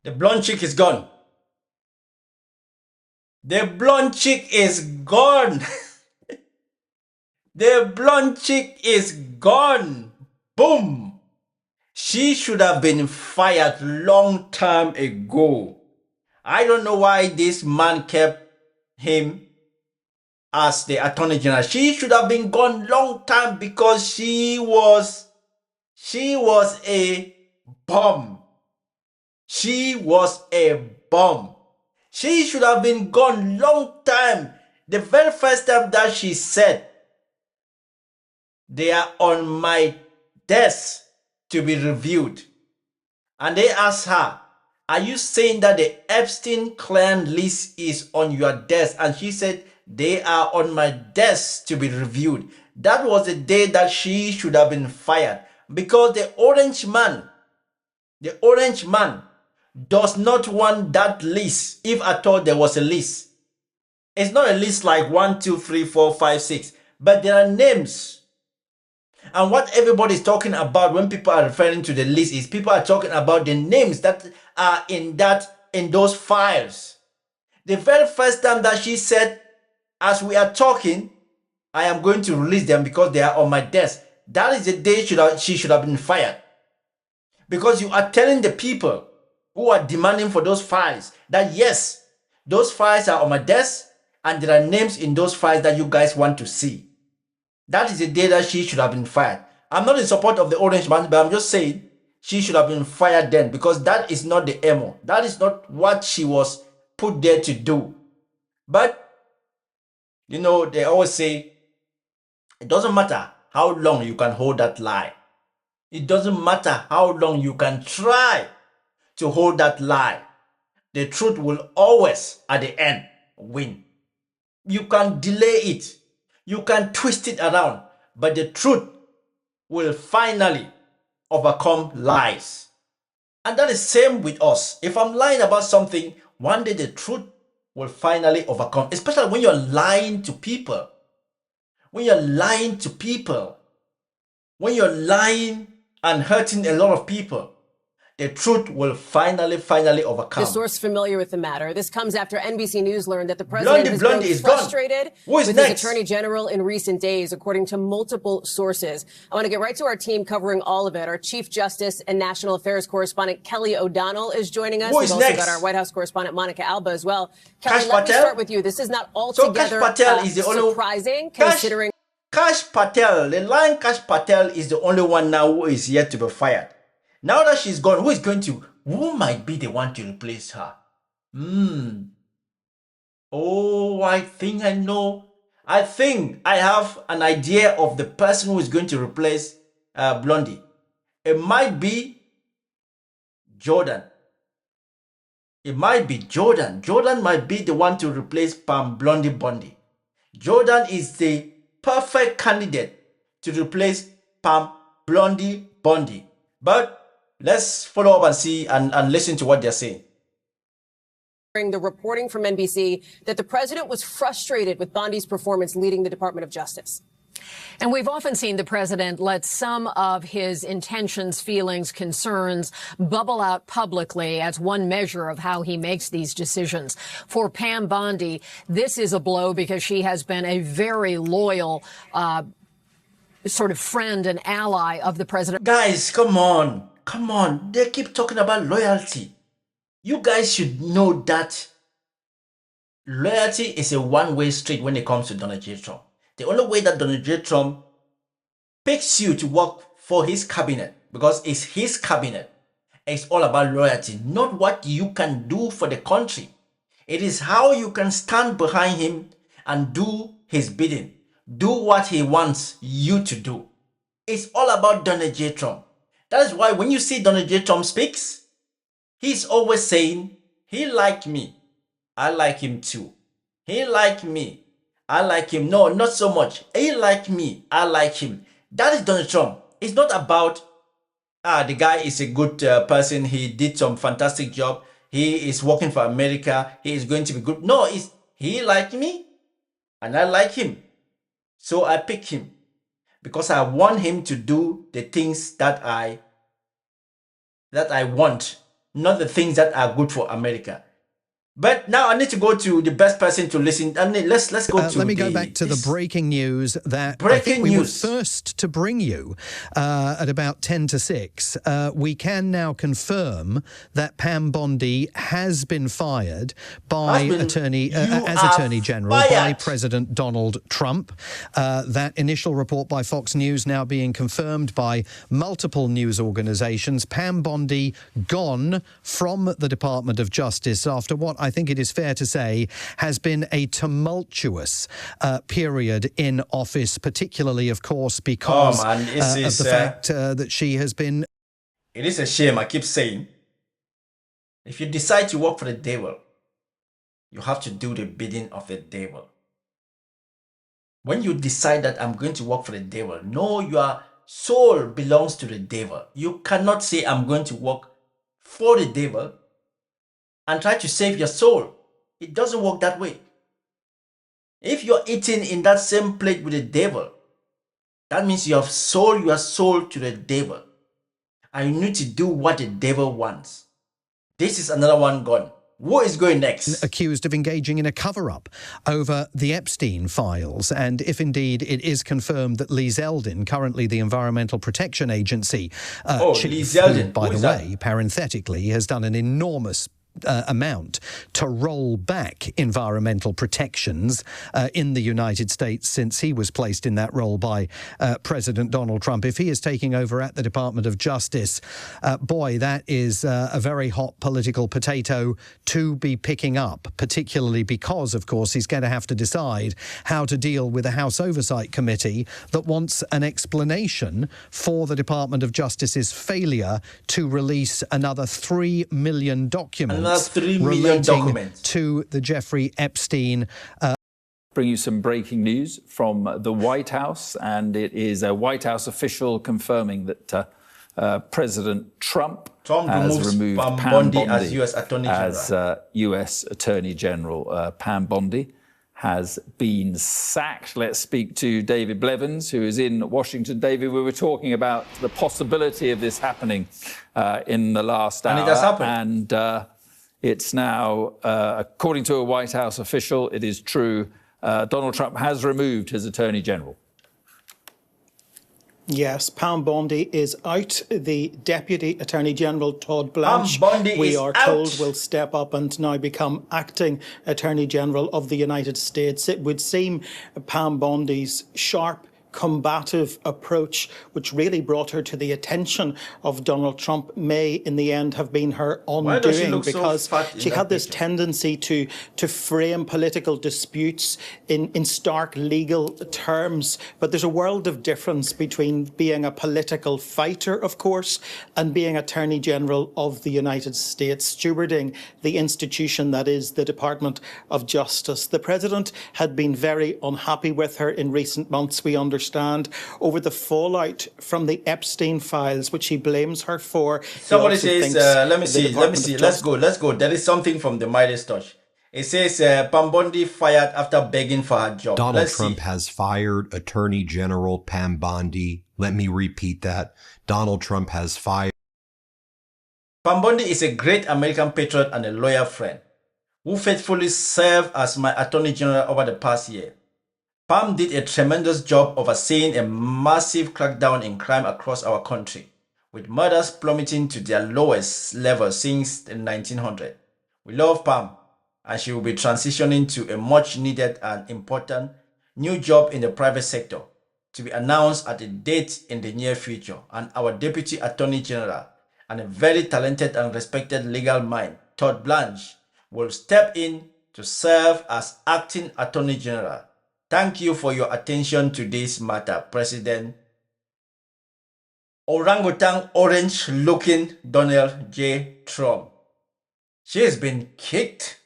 The blonde chick is gone. The blonde chick is gone. The blonde chick is gone. Boom. She should have been fired long time ago. I don't know why this man kept him as the attorney general. She should have been gone long time because she was a bomb. She was a bomb. She should have been gone long time. The very first time that she said, they are on my desk to be reviewed. And they asked her, are you saying that the Epstein client list is on your desk? And she said, they are on my desk to be reviewed. That was the day that she should have been fired. Because the orange man does not want that list, if at all there was a list. It's not a list like 1, 2, 3, 4, 5, 6, but there are names. And what everybody is talking about when people are referring to the list is people are talking about the names that are in those files. The very first time that she said, as we are talking, I am going to release them because they are on my desk. That is the day she should have been fired. Because you are telling the people who are demanding for those files that yes, those files are on my desk and there are names in those files that you guys want to see. That is the day that she should have been fired. I'm not in support of the orange man, but I'm just saying she should have been fired then because that is not the MO. That is not what she was put there to do. But, you know, they always say, it doesn't matter how long you can hold that lie. It doesn't matter how long you can try to hold that lie. The truth will always, at the end, win. You can delay it. You can twist it around. But the truth will finally overcome lies. And that is same with us. If I'm lying about something, one day the truth will finally overcome. Especially when you're lying to people. When you're lying to people. When you're lying and hurting a lot of people, the truth will finally overcome. The source familiar with the matter. This comes after NBC News learned that the president has grown frustrated with his attorney general in recent days, according to multiple sources. I want to get right to our team covering all of it. Our Chief Justice and National Affairs correspondent Kelly O'Donnell is joining us. We've also got our White House correspondent Monica Alba as well. Kelly, let me start with you. This is not altogether surprising, considering Kash Patel, the line Kash Patel is the only one now who is yet to be fired. Now that she's gone, who might be the one to replace her? Oh, I think I know. I think I have an idea of the person who is going to replace Blondie. It might be Jordan. It might be Jordan. Jordan might be the one to replace Pam Bondi. Jordan is the perfect candidate to replace Pam Bondi. But let's follow up and see and listen to what they're saying. The reporting from NBC that the president was frustrated with Bondi's performance leading the Department of Justice. And we've often seen the president let some of his intentions, feelings, concerns bubble out publicly as one measure of how he makes these decisions. For Pam Bondi, this is a blow because she has been a very loyal sort of friend and ally of the president. Guys, come on. They keep talking about loyalty. You guys should know that loyalty is a one-way street when it comes to Donald J. Trump. The only way that Donald J. Trump picks you to work for his cabinet, because it's his cabinet, it's all about loyalty, not what you can do for the country. It is how you can stand behind him and do his bidding. Do what he wants you to do. It's all about Donald J. Trump. That is why when you see Donald J. Trump speaks, he's always saying, he liked me. I like him too. He liked me. I like him. No, not so much. He liked me. I like him. That is Donald Trump. It's not about, the guy is a good person. He did some fantastic job. He is working for America. He is going to be good. No, it's he liked me and I like him. So I pick him because I want him to do the things that I want not the things that are good for America. But now I need to go to the best person to listen. I mean, let's go to. Let me go back to the breaking news that I think we were first to bring you at about 10 to 6. We can now confirm that Pam Bondi has been fired by Attorney General by President Donald Trump. That initial report by Fox News now being confirmed by multiple news organizations. Pam Bondi gone from the Department of Justice after what I think it is fair to say has been a tumultuous period in office, particularly, of course, because of the fact that she has been... It is a shame, I keep saying. If you decide to work for the devil, you have to do the bidding of the devil. When you decide that I'm going to work for the devil, no, your soul belongs to the devil. You cannot say I'm going to work for the devil and try to save your soul. It doesn't work that way. If you're eating in that same plate with the devil, that means you have sold your soul to the devil. And you need to do what the devil wants. This is another one gone. Who is going next? Accused of engaging in a cover-up over the Epstein files. And if indeed it is confirmed that Lee Zeldin, currently the Environmental Protection Agency chief, Lee Zeldin, by the way, parenthetically, has done an enormous amount to roll back environmental protections in the United States since he was placed in that role by President Donald Trump. If he is taking over at the Department of Justice, boy, that is a very hot political potato to be picking up, particularly because, of course, he's going to have to decide how to deal with a House Oversight Committee that wants an explanation for the Department of Justice's failure to release another 3 million documents. 3 million documents to the Jeffrey Epstein. Bring you some breaking news from the White House, and it is a White House official confirming that President Trump has removed Pam Bondi as U.S. Attorney General. As U.S. Attorney General. Pam Bondi has been sacked. Let's speak to David Blevins, who is in Washington. David, we were talking about the possibility of this happening in the last hour. And it has happened. And it's now, according to a White House official, it is true, Donald Trump has removed his Attorney General. Yes, Pam Bondi is out. The Deputy Attorney General, Todd Blanche, we are told, will step up and now become Acting Attorney General of the United States. It would seem Pam Bondi's sharp, combative approach, which really brought her to the attention of Donald Trump, may in the end have been her undoing, because she had this tendency to frame political disputes in stark legal terms. But there's a world of difference between being a political fighter, of course, and being Attorney General of the United States, stewarding the institution that is the Department of Justice. The President had been very unhappy with her in recent months, we understand, over the fallout from the Epstein files, which he blames her for. Somebody says, let me see, let's go. There is something from the Midas Touch. It says, Pam Bondi fired after begging for her job. Donald Trump has fired Attorney General Pam Bondi. Let me repeat that. Donald Trump has fired. Pam Bondi is a great American patriot and a loyal friend who faithfully served as my Attorney General over the past year. Pam did a tremendous job overseeing a massive crackdown in crime across our country, with murders plummeting to their lowest level since the 1900s. We love Pam, and she will be transitioning to a much needed and important new job in the private sector, to be announced at a date in the near future. And our Deputy Attorney General and a very talented and respected legal mind, Todd Blanche, will step in to serve as Acting Attorney General. Thank you for your attention to this matter, President Orangutan Orange looking Donald J. Trump. She has been kicked.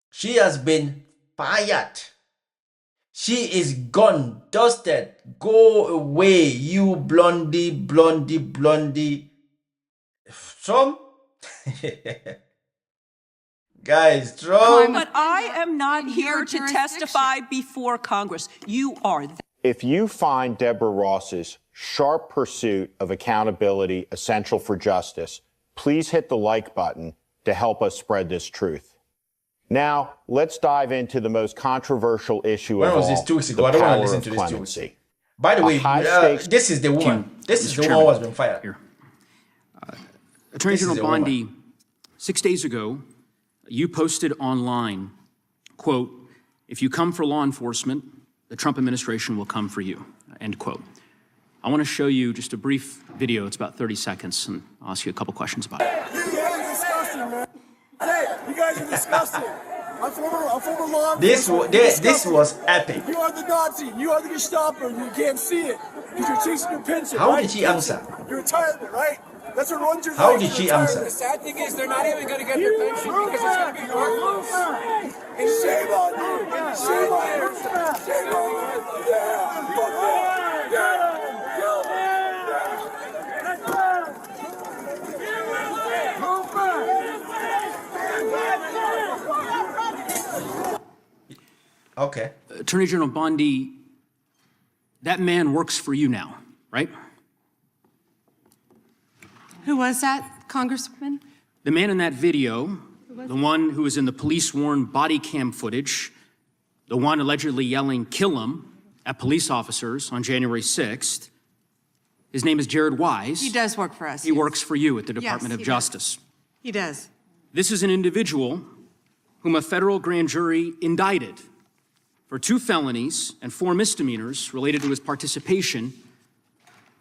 She has been fired. She is gone, dusted. Go away, you blondie. Trump? Guys, Trump. But I am not here to testify before Congress. You are. If you find Deborah Ross's sharp pursuit of accountability essential for justice, please hit the like button to help us spread this truth. Now, let's dive into the most controversial issue of all, the power of clemency. By the way, this is the woman. This is the woman who has been fired. Here. Attorney General Bondi, 6 days ago, you posted online, quote, "If you come for law enforcement, the Trump administration will come for you," end quote. I want to show you just a brief video. It's about 30 seconds, and I'll ask you a couple questions about it. You guys are disgusting, man. Hey, you guys are disgusting. I'm former law enforcement. This was epic. You are the Nazi. You are the Gestapo. You can't see it because you're chasing your pension. How did she answer? Your retirement, right? That's what runs your life. How did she answer? The sad thing is they're not even going to get their pension because it's going to be worthless. And shame on you. Shame on you. Shame on you. Yeah. Fuck that. Yeah. Okay. Attorney General Bondi, that man works for you now, right? Who was that, Congressman? The man in that video, the one who was in the police-worn body cam footage, the one allegedly yelling, "Kill him," at police officers on January 6th, his name is Jared Wise. He does work for us. He works for you at the Department of Justice. He does. This is an individual whom a federal grand jury indicted for 2 felonies and 4 misdemeanors related to his participation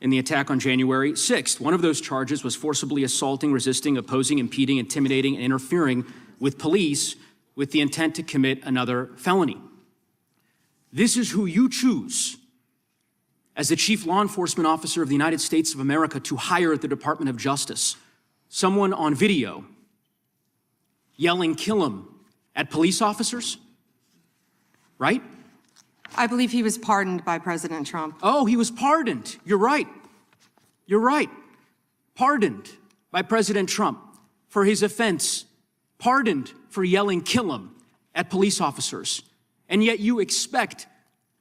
in the attack on January 6th. One of those charges was forcibly assaulting, resisting, opposing, impeding, intimidating, and interfering with police with the intent to commit another felony. This is who you choose as the Chief Law Enforcement Officer of the United States of America to hire at the Department of Justice. Someone on video yelling, "Kill him," at police officers, right? I believe he was pardoned by President Trump. Oh, he was pardoned. You're right. You're right. Pardoned by President Trump for his offense. Pardoned for yelling, "Kill him," at police officers. And yet you expect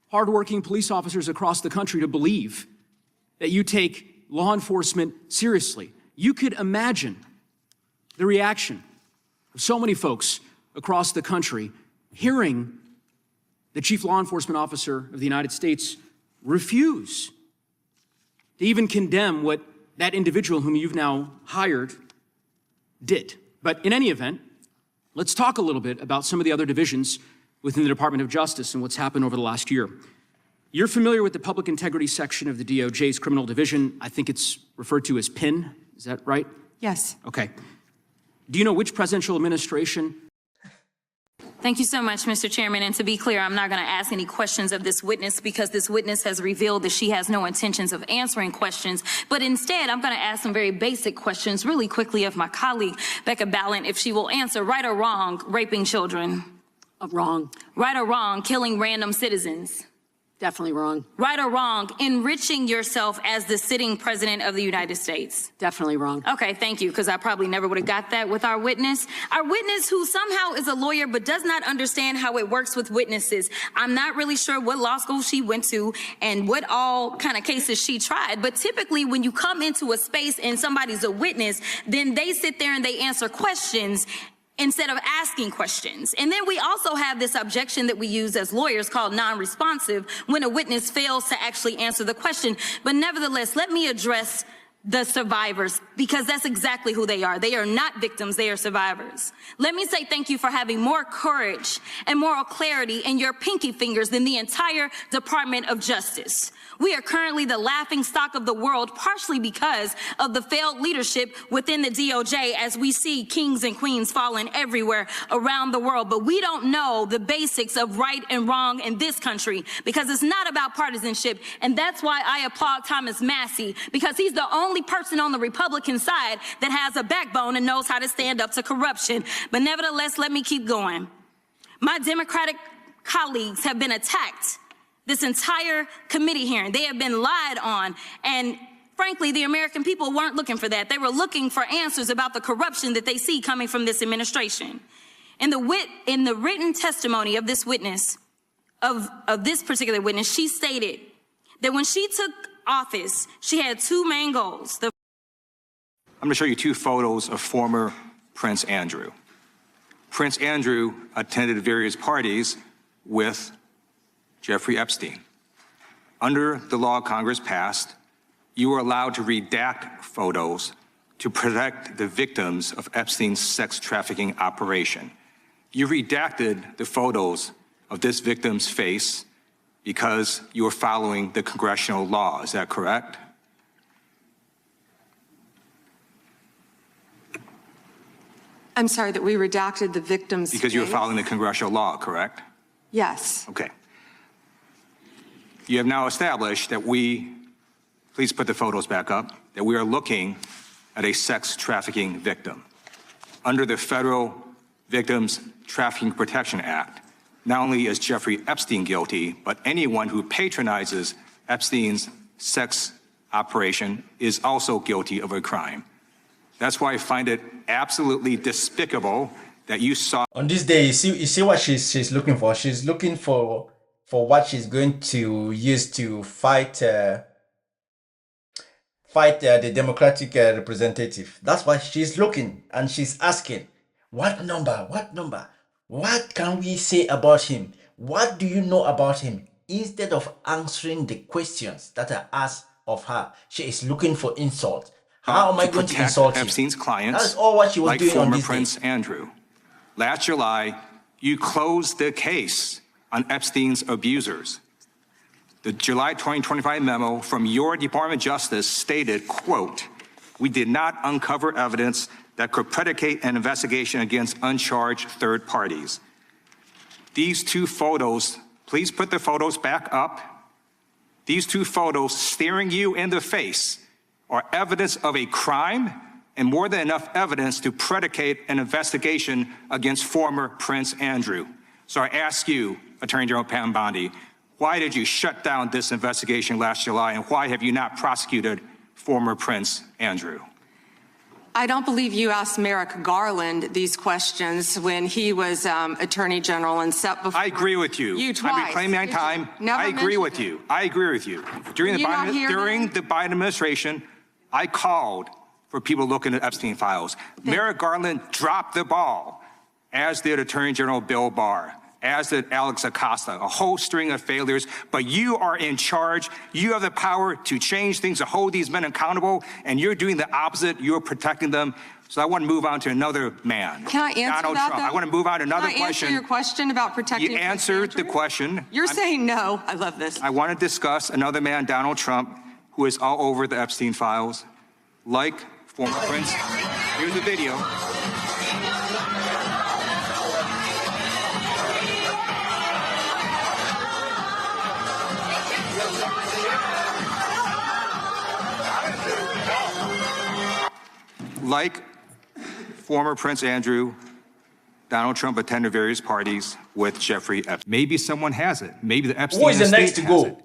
hardworking police officers across the country to believe that you take law enforcement seriously. You could imagine the reaction of so many folks across the country hearing the Chief Law Enforcement Officer of the United States refuse to even condemn what that individual whom you've now hired did. But in any event, let's talk a little bit about some of the other divisions within the Department of Justice and what's happened over the last year. You're familiar with the Public Integrity section of the DOJ's criminal division. I think it's referred to as PIN. Is that right? Yes. Okay. Do you know which presidential administration? Thank you so much, Mr. Chairman. And to be clear, I'm not going to ask any questions of this witness because this witness has revealed that she has no intentions of answering questions. But instead, I'm going to ask some very basic questions really quickly of my colleague, Becca Ballant, if she will answer right or wrong, raping children. Wrong. Right or wrong, killing random citizens. Definitely wrong. Right or wrong, enriching yourself as the sitting president of the United States. Definitely wrong. Okay, thank you, because I probably never would have got that with our witness. Our witness who somehow is a lawyer but does not understand how it works with witnesses. I'm not really sure what law school she went to and what all kind of cases she tried, but typically when you come into a space and somebody's a witness, then they sit there and they answer questions instead of asking questions. And then we also have this objection that we use as lawyers called non-responsive when a witness fails to actually answer the question. But nevertheless, let me address the survivors, because that's exactly who they are. They are not victims, they are survivors. Let me say thank you for having more courage and moral clarity in your pinky fingers than the entire Department of Justice. We are currently the laughing stock of the world, partially because of the failed leadership within the DOJ, as we see kings and queens falling everywhere around the world. But we don't know the basics of right and wrong in this country, because it's not about partisanship. And that's why I applaud Thomas Massie, because he's the only person on the Republican side that has a backbone and knows how to stand up to corruption. But nevertheless, let me keep going. My Democratic colleagues have been attacked this entire committee hearing. They have been lied on, and frankly, the American people weren't looking for that. They were looking for answers about the corruption that they see coming from this administration. In the written testimony of this witness, of this particular witness, she stated that when she took office, she had 2 main goals. I'm going to show you two photos of former Prince Andrew. Prince Andrew attended various parties with Jeffrey Epstein. Under the law Congress passed, you were allowed to redact photos to protect the victims of Epstein's sex trafficking operation. You redacted the photos of this victim's face because you were following the congressional law. Is that correct? I'm sorry, that we redacted the victim's Because you were face? following the congressional law, correct? Yes. Okay. You have now established that please put the photos back up, that we are looking at a sex trafficking victim. Under the Federal Victims Trafficking Protection Act, not only is Jeffrey Epstein guilty, but anyone who patronizes Epstein's sex operation is also guilty of a crime. That's why I find it absolutely despicable that you saw. On this day, you see what she's looking for. She's looking for what she's going to use to fight the Democratic representative. That's why she's looking, and she's asking, what number? What can we say about him? What do you know about him? Instead of answering the questions that are asked of her, she is looking for insult. How am I going to insult him? Epstein's clients, That's all what she was like doing on former this Prince day. Andrew. Last July, you closed the case on Epstein's abusers. The July 2025 memo from your Department of Justice stated, quote, "We did not uncover evidence that could predicate an investigation against uncharged third parties." These two photos, please put the photos back up. These two photos staring you in the face are evidence of a crime and more than enough evidence to predicate an investigation against former Prince Andrew. So I ask you, Attorney General Pam Bondi, why did you shut down this investigation last July, and why have you not prosecuted former Prince Andrew? I don't believe you asked Merrick Garland these questions when he was Attorney General and set before. I agree with you. You twice. I've been claiming my time. Never I agree with mentioned you. I agree with you. During the Biden administration, I called for people looking at Epstein files. Merrick Garland dropped the ball, as did Attorney General Bill Barr, as did Alex Acosta, a whole string of failures. But you are in charge. You have the power to change things, to hold these men accountable, and you're doing the opposite. You're protecting them. So I want to move on to another man. Can I answer Donald that, Trump. though? I want to move on to another Can I question. answer your question about protecting You answered the question. You're saying no. I love this. I want to discuss another man, Donald Trump, who is all over the Epstein files, like former Prince. Here's the video. Like former Prince Andrew, Donald Trump attended various parties with Jeffrey Epstein. Maybe someone has it. Maybe the Epstein Who is the next to go?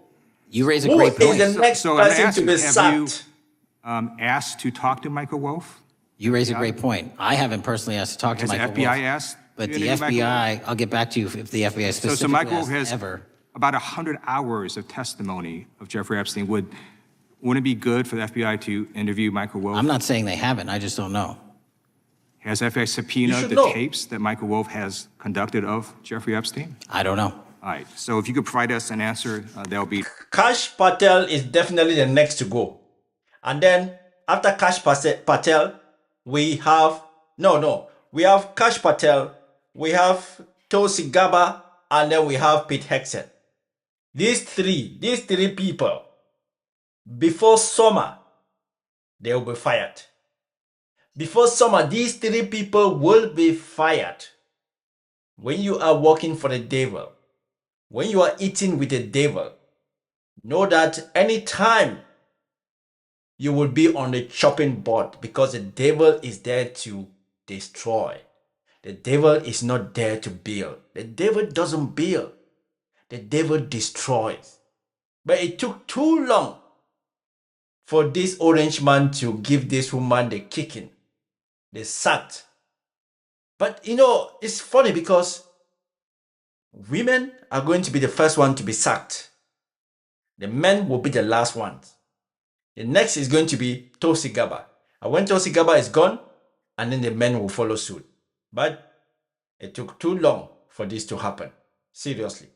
You raise a great point. Who is the next person to be sacked? Have you asked to talk to Michael Wolff? You raise a great point. I haven't personally asked to talk to Michael Wolff. Has the FBI asked? But the FBI, I'll get back to you if the FBI specifically So Michael Wolff has has ever. about 100 hours of testimony of Jeffrey Epstein. Wouldn't it be good for the FBI to interview Michael Wolff? I'm not saying they haven't. I just don't know. Has FBI subpoenaed the tapes that Michael Wolff has conducted of Jeffrey Epstein? I don't know. All right. So if you could provide us an answer, that'll be. Kash Patel is definitely the next to go. And then after Kash Patel, we have we have Kash Patel, we have Tulsi Gabbard, and then we have Pete Hegseth. These three people, before summer, they will be fired. Before summer, these three people will be fired. When you are working for the devil, when you are eating with the devil, know that anytime you will be on the chopping board, because the devil is there to destroy. The devil is not there to build. The devil doesn't build. The devil destroys. But it took too long for this orange man to give this woman the kicking. They sacked. But it's funny because women are going to be the first one to be sacked. The men will be the last ones. The next is going to be Tulsi Gabbard. And when Tulsi Gabbard is gone, and then the men will follow suit. But it took too long for this to happen. Seriously.